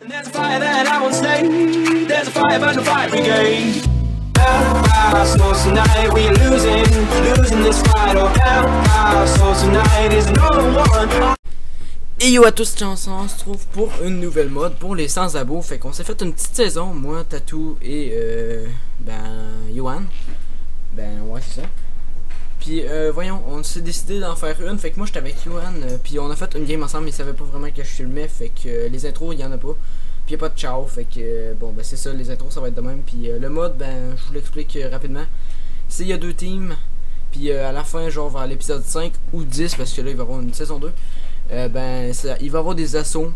And there's a fire that I won't stay. There's a fire burn the fire brigade. Down our souls tonight, we are losing this fight. Oh, down our souls tonight is another one. Et yo à tous, on se trouve pour une nouvelle mode pour les sans-abos. Fait qu'on s'est fait une petite saison, moi, Tatou et Yohan. Ouais, c'est ça. Puis voyons, on s'est décidé d'en faire une. Fait que moi j'étais avec Yohan, puis on a fait une game ensemble, mais il savait pas vraiment que je filmais. Fait que les intros, il y en a pas. Puis y a pas de ciao. Fait que bon, ben c'est ça, les intros ça va être de même. Puis le mode, ben je vous l'explique rapidement. C'est il y a deux teams. Puis à la fin, genre vers l'épisode 5 ou 10, parce que là il va y avoir une saison 2. Il va y avoir des assauts.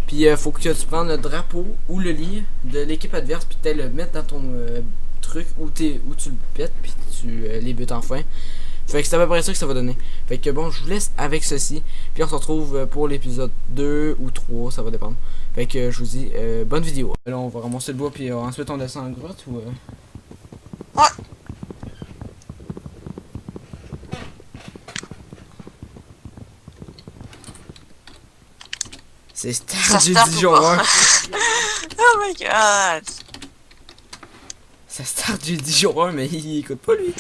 Puis faut que tu prennes le drapeau ou le lit de l'équipe adverse, puis tu le mettre dans ton truc où tu le pètes, puis tu les butes enfin. Fait que c'est à peu près ça que ça va donner. Fait que bon, je vous laisse avec ceci. Puis on se retrouve pour l'épisode 2 ou 3, ça va dépendre. Fait que je vous dis bonne vidéo. Là on va ramasser le bois, puis ensuite on descend en grotte ou... Ouais. C'est Stardew Dijon 1. Oh my god. C'est Stardew Dijon 1, mais il écoute pas lui.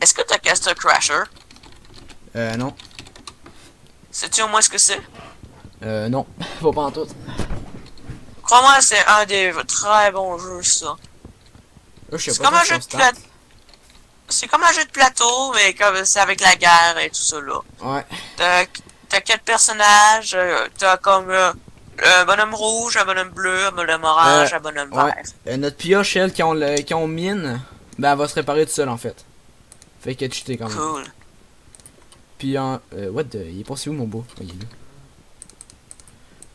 Est-ce que t'as Castle Crasher? Non. Sais-tu au moins ce que c'est? Non. Pas en tout. Crois-moi, c'est un des très bons jeux, ça. Je sais C'est pas comme un jeu de plateau. C'est comme un jeu de plateau, mais comme c'est avec la guerre et tout ça, là. Ouais. T'as 4 personnages, t'as comme un bonhomme rouge, un bonhomme bleu, un bonhomme orange, un bonhomme vert. Notre pioche, elle, qui ont mine, ben elle va se réparer tout seul en fait. Fait qu'elle cheaté quand même. Cool. Puis il est passé où mon beau? Il est là.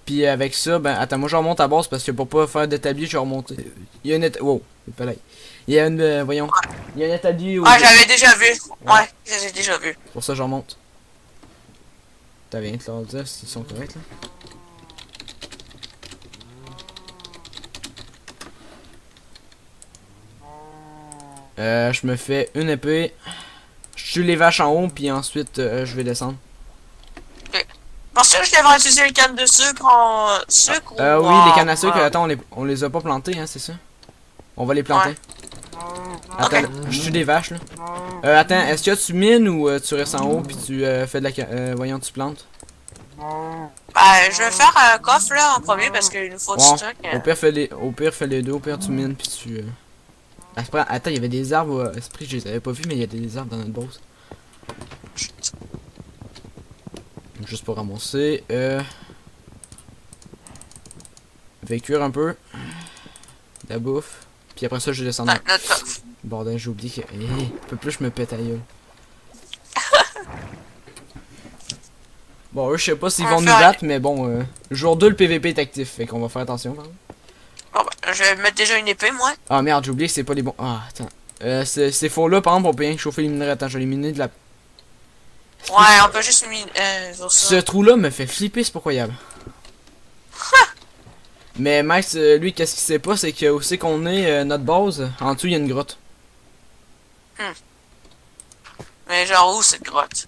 Puis avec ça, ben attends, moi je remonte à base parce que pour pas faire d'établi, je vais remonter. Il y a une wow, c'est pas là. Il y a une voyons. Il y a un établi où. Ouais, j'avais déjà vu. Ouais, j'ai déjà vu. Pour ça je remonte. T'as rien te leur dire s'ils sont corrects là. Je me fais une épée. Je tue les vaches en haut, puis ensuite je vais descendre. Parce que je devrais utiliser les cannes de sucre en sucre ou oui, les cannes à sucre, attends, on les a pas plantées, hein, c'est ça? On va les planter. Ouais. Attends, Okay. je tue des vaches, là. Attends, est-ce que tu mines ou tu restes en haut, puis tu fais de la... voyons, tu plantes? Je vais faire un coffre, là, en premier, parce qu'il nous faut du stock. Au pire, fais les deux, au pire, tu mines, puis tu... Attends, il y avait des arbres, esprit, je les avais pas vus, mais il y a des arbres dans notre bourse. Juste pour ramasser. Cuire un peu. De la bouffe. Puis après ça, je descends. Bordel, j'ai oublié que. Un peu plus, je me pète à gueule. Bon, eux, je sais pas s'ils vont nous battre, mais bon, jour 2, le PVP est actif. Fait qu'on va faire attention, quand même. Bon, bah, je vais mettre déjà une épée, moi. Ah merde, j'ai oublié que c'est pas les bons. Ah, attends. Ces faux-là, par exemple, on peut rien chauffer les minerais. Attends, je vais les miner de la. Ouais, on peut juste miner. Ce trou-là me fait flipper, c'est pas croyable. Mais Max, lui, qu'est-ce qu'il sait pas, c'est que où c'est qu'on est, notre base, en dessous, il y a une grotte. Mais genre où cette grotte?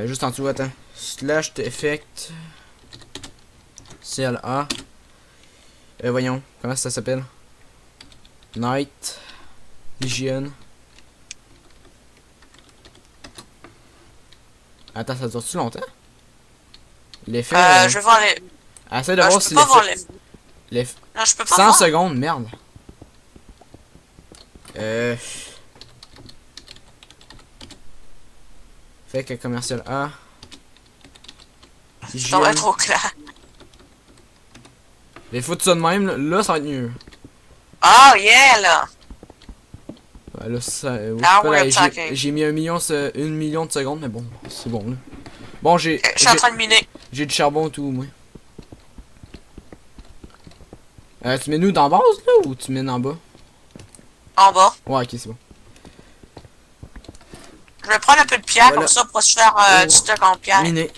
Juste en dessous, attends. Slash effect. CLA. Voyons, comment ça s'appelle? Night. Vision. Attends, ça dure-tu longtemps? L'effet. Je vais voir les. Essaye de voir si l'effet. Non, je peux pas 100 voir. secondes, merde. Fait que commercial A. Ça va être trop clair. Les foutre ça de même, là ça va être mieux. Oh yeah là! Ouais, là, ça, j'ai mis 1 million de secondes, mais bon, c'est bon là. Bon, je suis en train de miner. J'ai du charbon et tout, moi. Tu mets nous dans la base là ou tu mets en bas? En bas. Ouais, ok, c'est bon. Je vais prendre un peu de pierre voilà. Comme ça pour se faire du stock en pierre. Miné.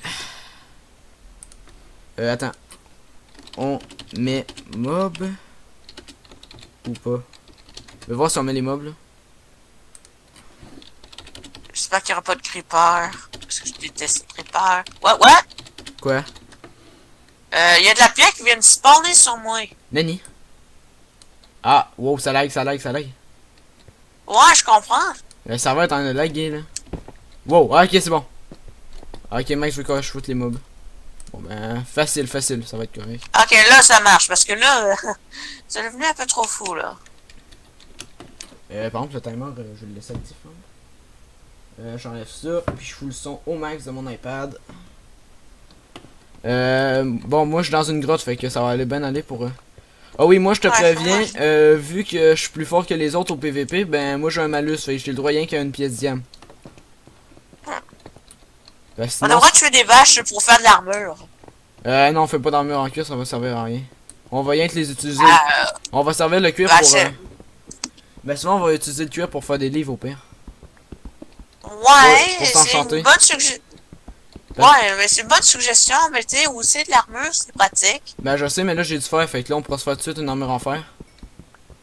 Attends. On met mob ou pas? Je vais voir si on met les mobs là. J'espère qu'il n'y aura pas de creeper. parce que je déteste les creepers. Ouais. Quoi? Y a de la pierre qui vient de spawner sur moi. Nani? Ah, wow, ça lag. Ouais, je comprends. Le serveur est en train de laguer, là. Wow, ah, ok, c'est bon. Ah, ok, mec, je veux que je foute les mobs. Bon, ben, facile, ça va être correct. Ok, là, ça marche, parce que là, c'est devenu un peu trop fou, là. Par contre, le timer, je vais le laisser actif. J'enlève ça, puis je fous le son au max de mon iPad. Bon, moi, je suis dans une grotte, fait que ça va aller bien aller pour... Ah oui, moi, je te préviens, vu que je suis plus fort que les autres au PVP, ben, moi, j'ai un malus, fait que j'ai le droit rien qu'à une pièce diam. Ben, On sinon, devrait tuer des vaches pour faire de l'armure. non, on fait pas d'armure en cuir, ça va servir à rien. On va rien que les utiliser. On va servir le cuir bah, pour... Ben, sinon, on va utiliser le cuir pour faire des livres au pire. Ouais, pour c'est s'enchanter. une bonne suggestion. Ouais, mais c'est une bonne suggestion, mais tu sais, aussi de l'armure, c'est pratique. Ben, je sais, mais là, j'ai du fer, fait que là, on pourra se faire tout de suite une armure en fer.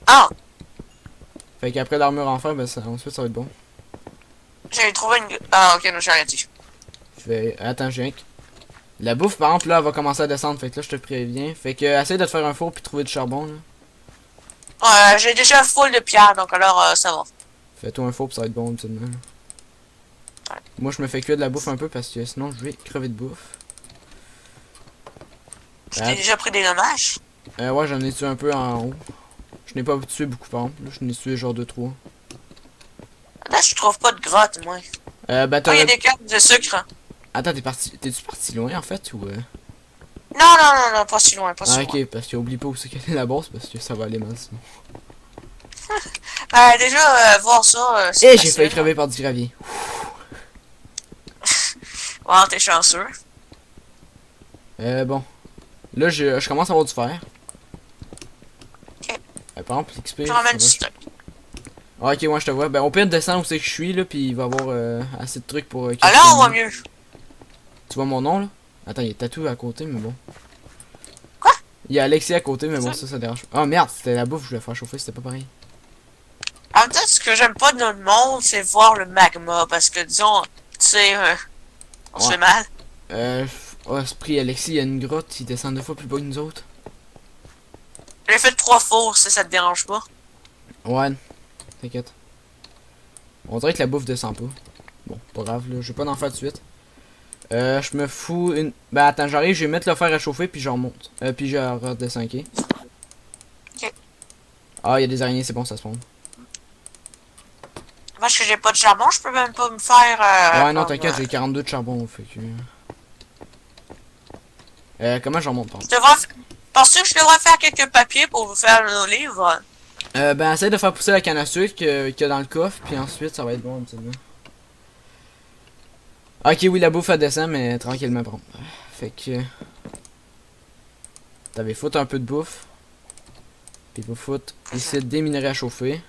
Ah, Fait qu'après l'armure en fer, ben, ensuite, ça va être bon. j'avais trouvé une... Ah, ok, non, j'ai rien dit. Fait, attends, j'ai la bouffe, par exemple, là, elle va commencer à descendre, fait que là, je te préviens. Fait que, essaye de te faire un four puis trouver du charbon, là. Ouais, j'ai déjà full de pierres, donc alors, ça va. Fais-toi un four puis ça va être bon, absolument. Moi, je me fais cuire de la bouffe un peu parce que sinon, je vais crever de bouffe. Je t'ai déjà pris des dommages. Ouais, j'en ai tué un peu en haut. Je n'ai pas tué beaucoup, par exemple. Là, je n'ai tué genre 2-3. Là, je trouve pas de grotte, moi. Ben, Oh, il y t'aurais... a des cartes de sucre. Attends, t'es-tu parti loin, en fait, ou... Non, pas si loin, pas si Ah, loin. ok, parce qu'oublie pas où c'est qu'elle est la bosse, parce que ça va aller mal, sinon. Déjà, voir ça, Eh, c'est j'ai facile. failli crever par du gravier. Wow, t'es chanceux. Bon. Là, je commence à avoir du fer. Ok. Par exemple, l'XP... Je ramène du stock. Ah, ok, moi je te vois. Ben, on peut descendre où c'est que je suis, là, puis il va y avoir assez de trucs pour... Ah là, on voit mieux. Tu vois mon nom, là? Attends, il y a Tatou à côté, mais bon. Quoi? Il y a Alexis à côté, mais bon, ça dérange pas. Oh merde, c'était la bouffe, je voulais faire chauffer, c'était pas pareil. En même temps, ce que j'aime pas de notre monde, c'est voir le magma, parce que, disons, tu sais, on se fait mal. Oh, esprit, Alexis, il y a une grotte, il descend 2 fois plus bas que nous autres. J'ai fait 3 fours, si ça te dérange pas. Ouais, t'inquiète. On dirait que la bouffe descend pas. Bon, pas grave, là, je vais pas en faire tout de suite. Je me fous une... Ben attends, j'arrive, je vais mettre le fer à chauffer, puis je remonte. Puis je redescends, ok? Ok. Ah, il y a des araignées, c'est bon, ça se monte. Moi, parce que j'ai pas de charbon, je peux même pas me faire... ouais, non, t'inquiète, j'ai 42 de charbon, fait que... comment je remonte, pardon? Je devrais... Penses-tu que je devrais faire quelques papiers pour vous faire nos livres? Ben, essaye de faire pousser la canne à sucre qu'il y a dans le coffre, puis ensuite, ça va être bon, un petit peu. Ok, oui, la bouffe, elle descend, mais tranquillement, bon. Fait que... T'avais foutre un peu de bouffe. Puis vous foutre ici des minerais à chauffer.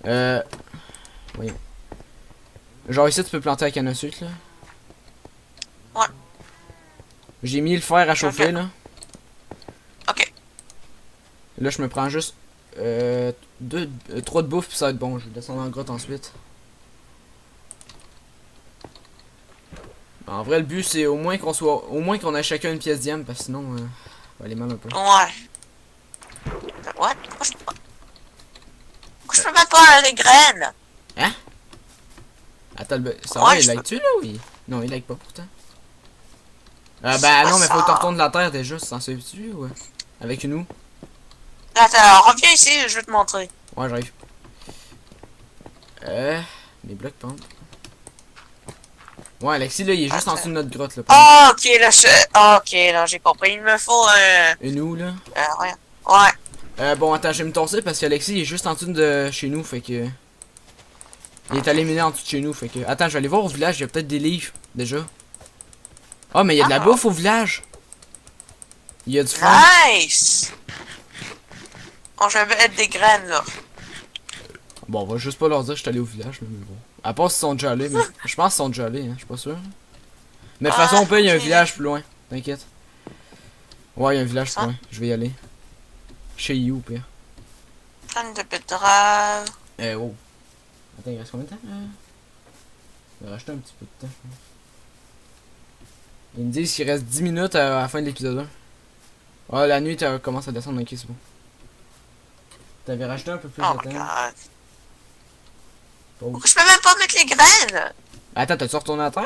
Voyons. Genre ici, tu peux planter la canne à sucre, là. Ouais. J'ai mis le fer à chauffer, là. Ok. Là, je me prends juste 3 de bouffe, puis ça va être bon. Je vais descendre en grotte ensuite. En vrai, le but, c'est au moins qu'on ait chacun une pièce diam, parce que sinon, ça va aller mal un peu. Ouais. What? Pourquoi je peux mettre pas les graines? Hein? Attends, ça Ouais, va, il like-tu, là, oui? Non, il like pas, pourtant. Ben non, mais faut que tu retournes de la terre, déjà, c'est censé tu ou... Avec nous? Attends, reviens ici, je vais te montrer. Ouais, j'arrive. Les blocs pendent. Ouais, Alexis, là, il est juste en dessous de notre grotte, là. Ah, ok, là, ok, là, j'ai compris. Il me faut un... Et nous, là? Ouais. Ouais. Bon, attends, je vais me torser parce qu'Alexis, il est juste en dessous de chez nous, fait que... Il est allé miner en dessous de chez nous, fait que... Attends, je vais aller voir au village, il y a peut-être des livres, déjà. Oh, mais il y a de la bouffe au village! Il y a du fond. Nice! Bon, je vais mettre des graines, là. Bon, on va juste pas leur dire que je suis allé au village, là, mais bon. À part s'ils sont déjà allés, mais je pense qu'ils sont déjà allés, hein, je suis pas sûr. Mais de toute façon, on peut, il y a un village plus loin, t'inquiète. Ouais, il y a un village plus loin, je vais y aller. Chez You, au pire. Graines de betterave. Oh. Attends, il reste combien de temps? Je vais racheter un petit peu de temps. Ils me disent qu'il reste 10 minutes à la fin de l'épisode 1. Ah, la nuit, commence à descendre, ok, c'est bon. T'avais racheté un peu plus Oh de my temps. god. Pauvre. Je peux même pas mettre les graines. Attends, t'as-tu retourné à terre?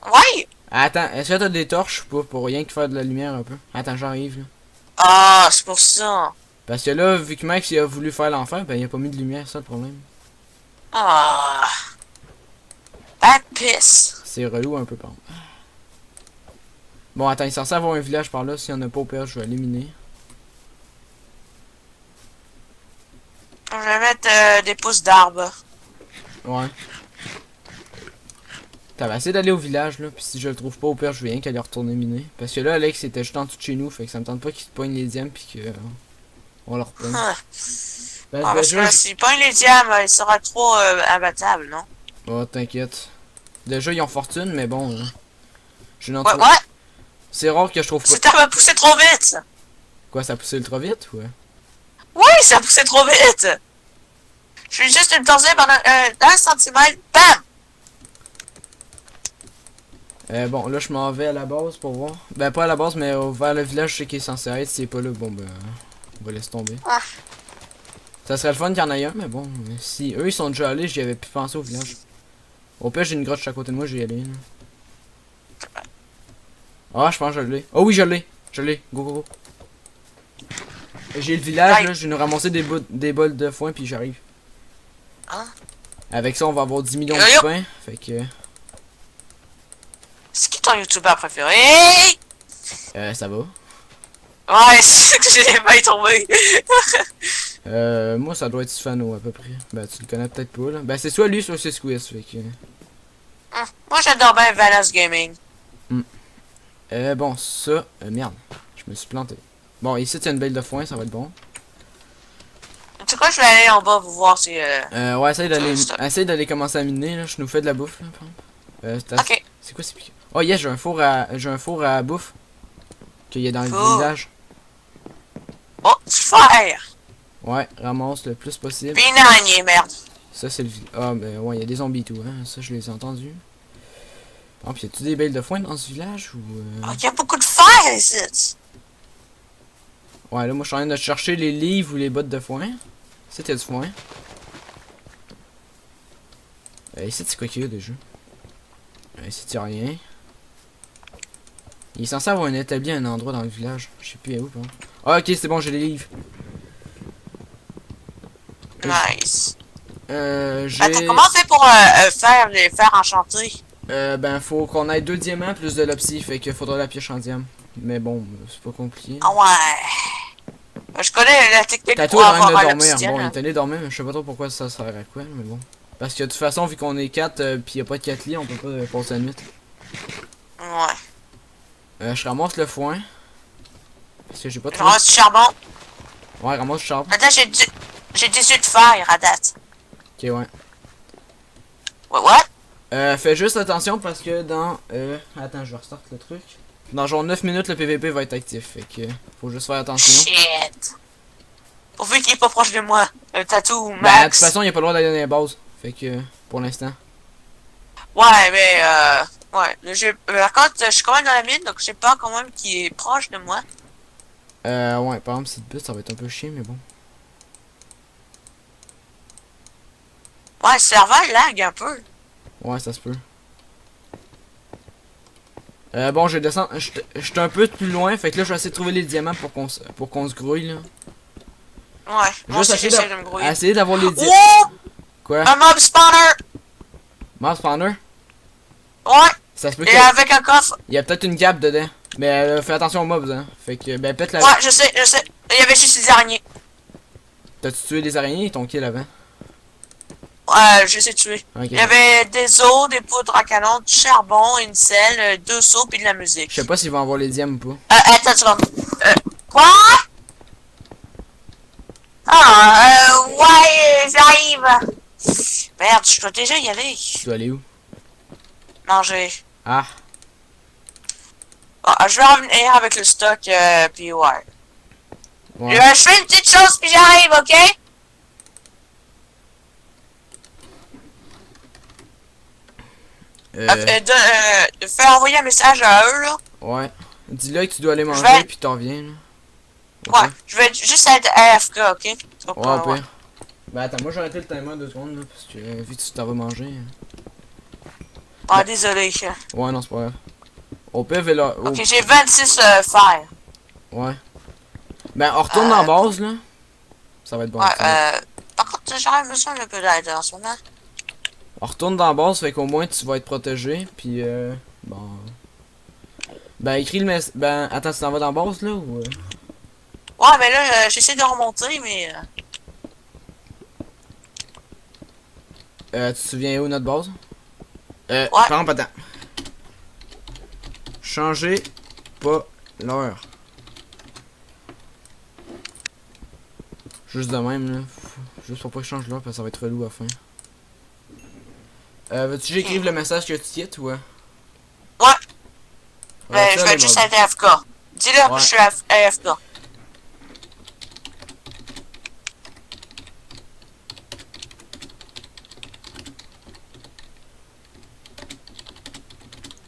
Ouais. Attends, est-ce que t'as des torches ou pas pour rien que faire de la lumière un peu? Attends, j'arrive là. Ah, c'est pour ça. Parce que là, vu que Max il a voulu faire l'enfer, ben il a pas mis de lumière, c'est ça le problème. Ah. Bad piss. C'est relou un peu, par contre. Bon, attends, il est censé avoir un village par là. S'il y en a pas au pire, je vais éliminer. Je vais mettre des pousses d'arbres. Ouais. T'avais essayé d'aller au village là, puis si je le trouve pas au pire, je vais rien qu'à aller retourner miner. Parce que là, Alex était juste en dessous de chez nous, fait que ça me tente pas qu'il te poigne les diams, puis que. On leur pogne. Ah. Ben, Ah, parce que déjà, s'il pogne les diamants, il sera trop imbattable, non? oh, t'inquiète. Déjà, ils ont fortune, mais bon. Je n'en Ouais, trouve. ouais. C'est rare que je trouve pas. Cet arbre a poussé trop vite. Quoi, ça a poussé ultra vite, ouais? Oui, ça a poussé trop vite. Je suis juste une torser pendant 1 centimètre. Bam! Bon, là, je m'en vais à la base pour voir. Ben, pas à la base, mais vers le village, je sais qu'il est censé être. S'il est pas là, bon, ben, on va laisser tomber. Ah. Ça serait le fun qu'il y en ait un, mais bon, si eux, ils sont déjà allés, j'y avais pu penser au village. Au pire, j'ai une grotte à côté de moi, je vais y aller. Là. Ah, je pense que je l'ai. Oh oui, je l'ai. Je l'ai. Go, go, go. J'ai le village, Ouais. là, je vais nous ramasser des bols de foin, puis j'arrive. Hein? Avec ça, on va avoir 10 millions Yo, de yo. pain, fait que... C'est qui ton youtubeur préféré? ça va. Ouais, c'est que j'ai les mains tombées. Moi, ça doit être Sfano, à peu près. Ben, tu le connais peut-être pas, là. Ben, c'est soit lui, soit c'est Squiz, fait que... Moi, j'adore bien Valas Gaming. Bon, ça... merde. Je me suis planté. Bon, ici, il y a une belle de foin, ça va être bon. Tu sais quoi, je vais aller en bas pour voir si... Ouais, essaye d'aller commencer à miner, là. Je nous fais de la bouffe, là, par exemple. Ok. C'est quoi ces piquets? Oh, yes, j'ai un four à bouffe. Qu'il y a dans le Cool. village. Oh, du fer! Ouais, ramasse le plus possible. Puis une araignée, merde. Ça, c'est le... Ah, ben, ouais, il y a des zombies et tout, hein. Ça, je les ai entendus. Oh, pis y'a-tu des belles de foin dans ce village, ou... Oh, il y a beaucoup de fer ici. Ouais, là, moi, je suis en train de chercher les livres ou les bottes de foin. Ici, y'a du foin. Ici, c'est quoi qu'il y a, déjà? Ici, y'a rien. Il est censé avoir établi un endroit dans le village. Je sais plus où, par contre. Ah, ok, c'est bon, j'ai les livres. Nice. J'ai... Attends, comment on fait pour faire les fers enchantés? Ben, faut qu'on ait 2 diamants plus de l'opsie, fait qu'il faudra la pioche en diamant. Mais bon, c'est pas compliqué. Ah ouais. Je connais la technique T'as tout pour en train avoir de dormir. l'obsidienne. Bon, il est allé dormir, mais je sais pas trop pourquoi ça sert à quoi, mais bon. Parce que de toute façon, vu qu'on est 4 pis y'a pas de 4 lits, on peut pas passer la nuit. Ouais. Je ramasse le foin. Parce que j'ai pas Je trop. ramasse du charbon. Ouais, ramasse le charbon. Attends, j'ai 18 fer à date. Ok, ouais. Ouais, what? Fais juste attention parce que dans. Attends, je restarte le truc. Dans genre 9 minutes, le PVP va être actif. Fait que. Faut juste faire attention. Shit. Pourvu qu'il est pas proche de moi. Un tatou, Ben, de toute max. façon, il a pas le droit d'aller dans les bases. Fait que. Pour l'instant. Ouais, mais ouais. Par contre, je suis quand même dans la mine, donc je sais pas quand même qui est proche de moi. Ouais, par exemple, cette butte, ça va être un peu chiant, mais bon. Ouais, le serveur lag un peu. Ouais, ça se peut. Bon, je descends. J'étais un peu plus loin, fait que là, je vais essayer de trouver les diamants pour qu'on se grouille, là. Ouais, moi aussi Juste j'essaie de me grouiller. essayer d'avoir les diamants. Oh! Quoi? Un mob spawner! Mouse spawner? Ouais! Ça se peut Et qu'il avec un coffre. y a peut-être une gap dedans. Mais fais attention aux mobs, hein. Fait que, ben, pète la. Ouais, je sais. Il y avait juste des araignées. T'as-tu tué des araignées et ton kill avant? Ouais, je les ai tués. Ok. Il y avait des os, des poudres à canon, du charbon, une selle, 2 seaux puis de la musique. Je sais pas s'ils vont avoir les diamants ou pas. Attends une seconde. Quoi? Ah, ouais, j'arrive. Merde, je dois déjà y aller. Tu dois aller où? Manger. Ah. Ah, je vais revenir avec le stock, puis ouais. Ouais. Je fais une petite chose puis j'arrive, ok? Fais envoyer un message à eux, là. Ouais. Dis-le que tu dois aller Je manger, vais- puis t'en reviens, là. Ouais, je vais juste être AFK, ok? Tu vas Ouais, pas au loin. pire. Ben attends, moi j'ai arrêté le timer 2 secondes, là, parce que vu que tu t'en vas manger. Ah, désolé. Ouais, non, c'est pas grave. Au pire, Ok, j'ai 26 fer. Ouais. Ben, on retourne dans la base, là. Ça va être bon. Ouais, ça va être- par contre, j'aurais besoin d'un peu d'aide en ce moment. On retourne dans la base, fait qu'au moins tu vas être protégé, puis bon... Ben, écris le message... Ben, attends, tu t'en vas dans la base, là, ou... Ouais, mais là, j'essaie de remonter, mais... Tu te souviens où, notre base? Ouais. Par exemple, attends. Changez pas l'heure. Juste de même, là. Juste pour pas que je change l'heure, parce que ça va être relou à la fin. Veux-tu que j'écrive le message que tu quittes, ou... Ouais, Ouais, ben, ça, je vais les être juste modes. être AFK. Dis-leur Ouais. que je suis AFK.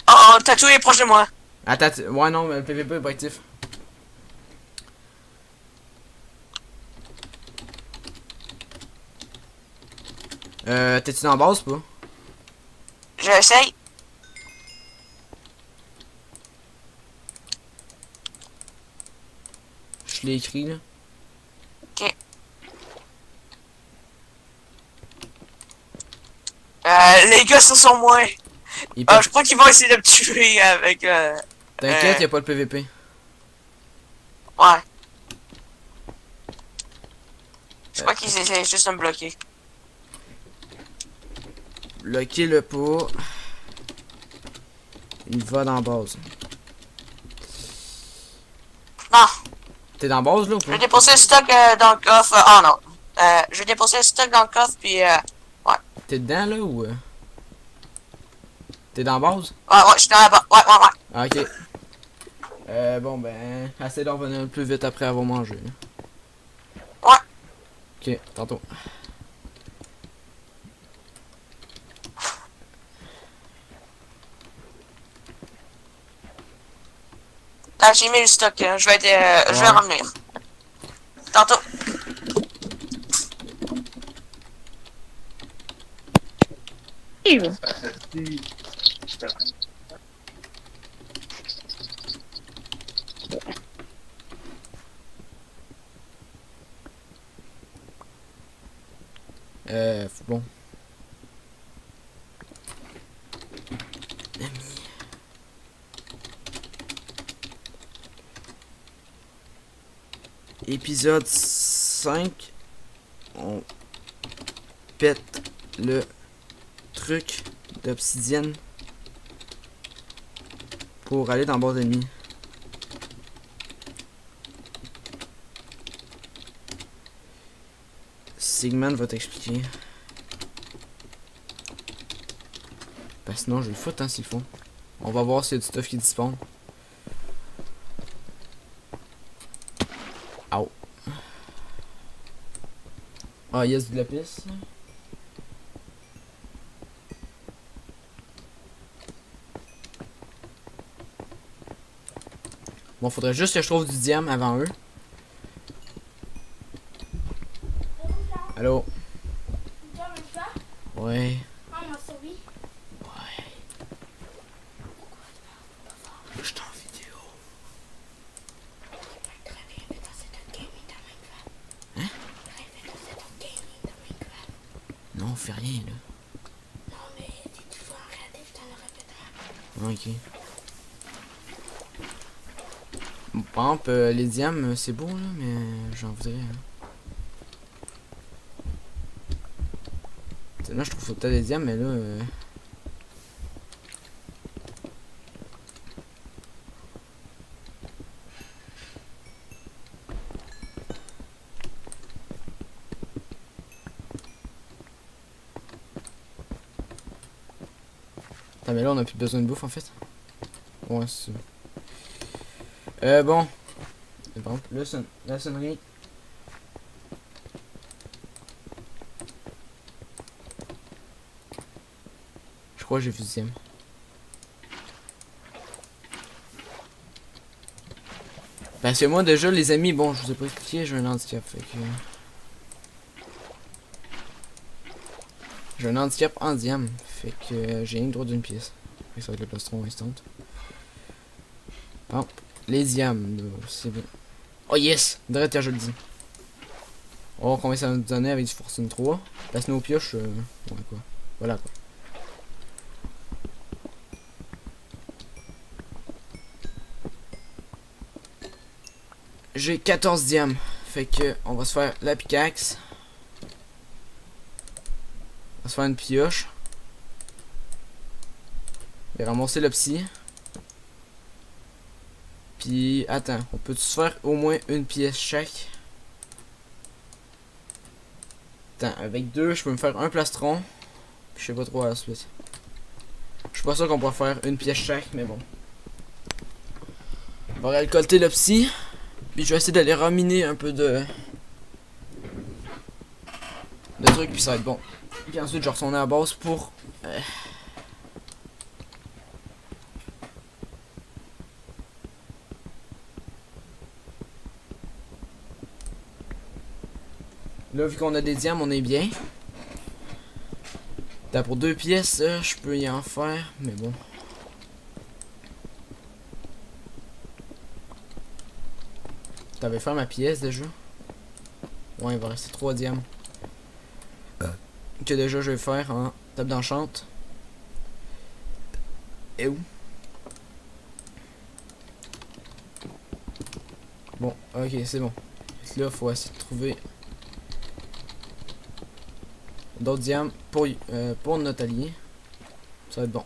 Oh, Tatou est proche de moi. Attends, ouais, non, mais le PVP est pas actif. T'es-tu dans la base, pas? J'essaye. Je l'ai écrit, là. Ok. Les gars sont sur moi. Il peut... Je crois qu'ils vont essayer de me tuer avec... T'inquiète, y'a pas le PVP. Ouais. Je crois qu'ils essaient juste de me bloquer. Bloquez le pas. Il va dans la base. Non, T'es dans la base, là, ou je vais pas? déposer le stock dans le coffre. Oh non. Je vais déposer le stock dans le coffre, puis... ouais. T'es dedans, là, ou... T'es dans la base? Ouais, je suis dans la bas. Ouais. Ah, ok. Bon, ben... Essaye de revenir le plus vite après avoir mangé. Ouais. Ok, tantôt. Là, j'ai mis le stock. Je vais être... Je vais Ouais. revenir. Tantôt. Bon. Épisode 5. On pète le truc d'obsidienne pour aller dans le bord d'ennemi. Sigmund va t'expliquer. Parce que sinon je vais le foutre hein, s'il faut. On va voir s'il y a du stuff qui disparaît. Au. Ah, yes, du lapis. Bon, faudrait juste que je trouve du diamant avant eux. Allô? Ouais. Ouais. Je suis en vidéo. Hein? Non, on fait rien là. Ok. Bon, par exemple, les diamants, c'est beau là, mais j'en voudrais. Hein. Là, je trouve peut-être des diamants, mais là. Attends, mais là, on a plus besoin de bouffe en fait. Ouais, c'est ça. Bon. Bon, la sonnerie. Je crois que j'ai vu le diamant. Parce que moi déjà les amis, bon je vous ai pas expliqué, j'ai un handicap, fait que... J'ai un handicap en diam, fait que j'ai rien que droit d'une pièce. Fait que ça va être le plastron instant. Bon, les diams, c'est bon. Oh yes! Direct, je le dis. On va voir combien ça va nous donner avec du Fortune 3. Parce que nos pioches, ouais quoi. Voilà quoi. J'ai 14 diams. Fait que on va se faire la pickaxe. On va se faire une pioche. Je vais ramasser le psy. Puis attends, on peut se faire au moins une pièce chaque. Attends, avec deux, je peux me faire un plastron. Puis je sais pas trop à la suite. Je suis pas sûr qu'on pourra faire une pièce chaque, mais bon. On va récolter le psy. Puis je vais essayer d'aller raminer un peu de trucs, puis ça va être bon. Puis ensuite je retourne à la base pour là vu qu'on a des diamants on est bien. T'as pour deux pièces, je peux y en faire, mais bon. T'avais fait ma pièce déjà. Ouais, il va rester 3 diamants. Que déjà je vais faire en table d'enchante. Et où? Bon, ok, c'est bon. Là, faut essayer de trouver d'autres diamants pour notre allié. Ça va être bon.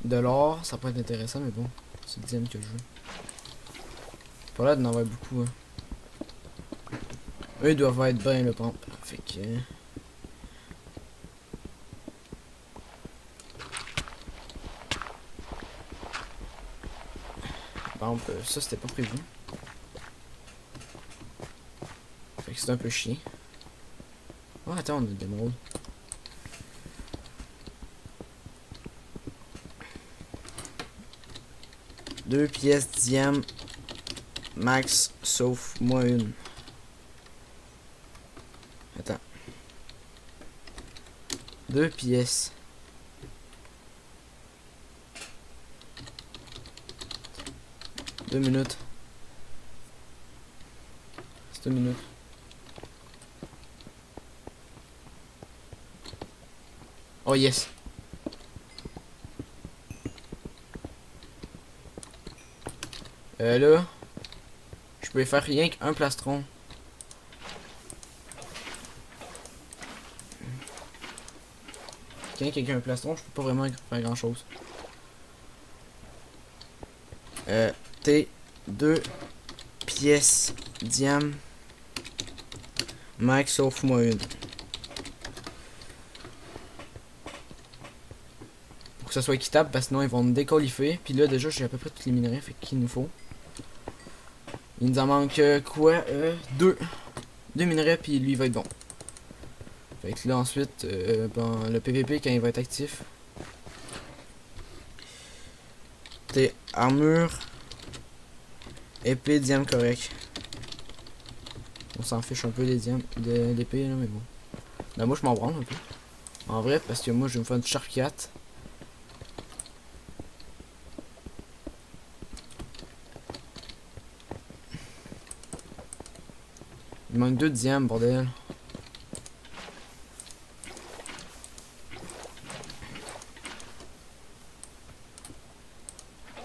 De l'or, ça peut être intéressant, mais bon, c'est le diamant que je veux. Pas là d'en avoir beaucoup. Hein. Eux, ils doivent être bien le pompe. Fait que. Bon, ça c'était pas prévu. Fait que c'est un peu chiant. Oh, attends, on a des émeraudes. Deux pièces diam max sauf moi une. Attends. Deux pièces. Deux minutes. C'est 2 minutes. Oh yes. Là, je peux faire rien qu'un plastron. Quand quelqu'un a un plastron, je peux pas vraiment faire grand chose. T 2 pièces diam max sauf moi une. Pour que ça soit équitable, parce que sinon ils vont me déqualifier. Puis là déjà j'ai à peu près tous les minerais, fait qu'il nous faut. Il nous en manque quoi? Deux minerais, puis lui il va être bon. Fait que là ensuite, ben, le PVP quand il va être actif. T'es armure, épée, diam correct. On s'en fiche un peu des diams, de l'épée là, mais bon. Ben moi je m'en branle un peu. En vrai, parce que moi je vais me faire une charcate. Il manque 2 diams, bordel.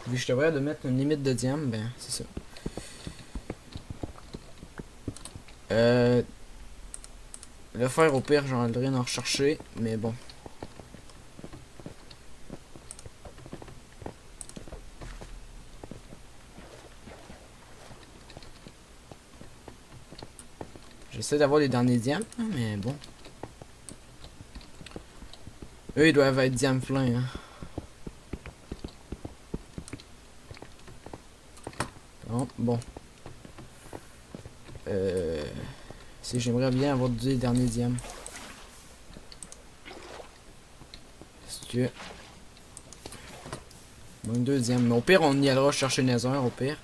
Vu que je te vois de mettre une limite de diams, ben c'est ça. Le fer au pire, j'en ai rien à rechercher, mais bon. J'essaie d'avoir les derniers diams, mais bon. Eux, ils doivent être diams pleins, hein. Bon. Si j'aimerais bien avoir des derniers diamants. Est-ce que... Bon, une deuxième. Mais au pire, on y allera chercher Nether, au pire.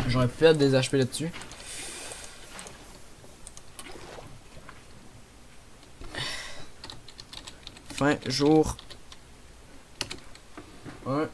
J'aurais pu perdre des HP là-dessus. Fin jour 1.